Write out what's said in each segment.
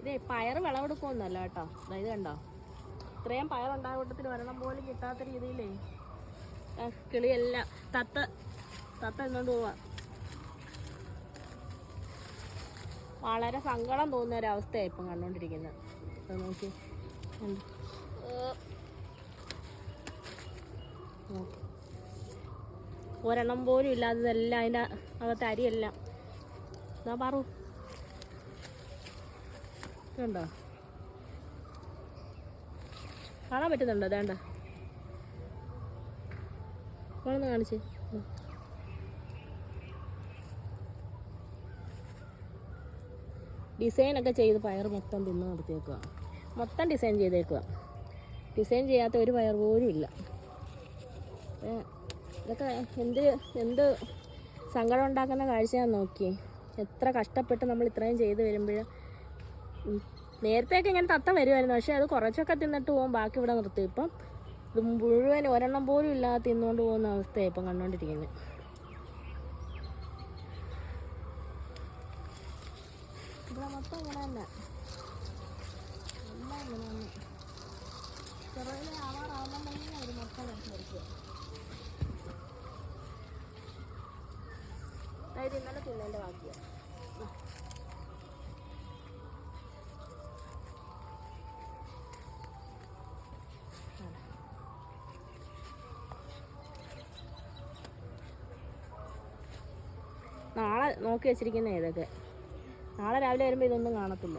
ഇതേ പയർ വിളവെടുക്കുമെന്നല്ല കേട്ടോ. ഇത് കണ്ടോ, ഇത്രയും പയറുണ്ടായ കൂട്ടത്തിൽ ഒരെണ്ണം പോലും കിട്ടാത്ത രീതിയിലേ കിളിയെല്ലാം തത്ത എന്നോണ്ട് പോവാ. വളരെ സങ്കടം തോന്നുന്ന ഒരവസ്ഥയാണ് ഇപ്പം കണ്ടുകൊണ്ടിരിക്കുന്നത്. നോക്കി ഒരെണ്ണം പോലും ഇല്ലാത്തതെല്ലാം അതിൻ്റെ അകത്തെ അരിയെല്ലാം എന്നാ പറു കണ്ടോ, കാണാൻ പറ്റുന്നുണ്ടോ? വേണ്ട ഒന്ന് കാണിച്ച്. ഡിസൈനൊക്കെ ചെയ്ത് പയർ മൊത്തം തിന്ന് നിർത്തിയേക്കുക, മൊത്തം ഡിസൈൻ ചെയ്തേക്കുക. ഡിസൈൻ ചെയ്യാത്ത ഒരു പയർ പോലും ഇല്ല. ഇതൊക്കെ എന്ത് സങ്കടം ഉണ്ടാക്കുന്ന കാഴ്ചയാണെന്ന് നോക്കിയേ. എത്ര കഷ്ടപ്പെട്ട് നമ്മൾ ഇത്രയും ചെയ്ത് വരുമ്പോൾ, നേരത്തെയൊക്കെ ഇങ്ങനെ തത്ത വരുമായിരുന്നു, പക്ഷേ അത് കുറച്ചൊക്കെ തിന്നിട്ട് പോകും, ബാക്കി ഇവിടെ നിർത്തി. ഇപ്പം ഇത് മുഴുവൻ ഒരെണ്ണം പോലും ഇല്ലാതെ തിന്നുകൊണ്ട് പോകുന്ന അവസ്ഥയാണ് ഇപ്പം കണ്ടുകൊണ്ടിരിക്കുന്നത്. ഇവിടെ മൊത്തം ഇങ്ങനെ തന്നെ, എല്ലാം ഇങ്ങനെ തന്നെ. ചെറുതിലെ ആവാറാവുമ്പം തന്നെ ഒരു മൊത്തം വരയ്ക്കുക. അതായത് ഇന്നലെ തിന്നേൻ്റെ ബാക്കിയാണ്. നാളെ നോക്കി വെച്ചിരിക്കുന്ന ഇതൊക്കെ, നാളെ രാവിലെ വരുമ്പോൾ ഇതൊന്നും കാണത്തില്ല.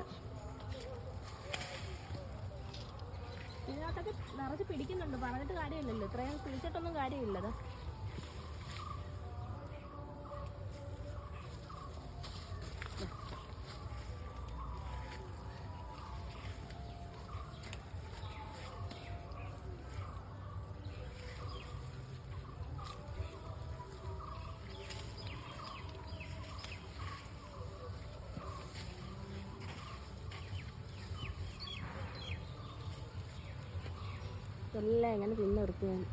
ഇതിനകത്തൊക്കെ നിറച്ച് പിടിക്കുന്നുണ്ട്, പറഞ്ഞിട്ട് കാര്യമില്ലല്ലോ, ഇത്രയും പിടിച്ചിട്ടൊന്നും കാര്യമില്ലത്. എല്ലാം ഇങ്ങനെ തിന്ന് നിർത്തുകയാണ്.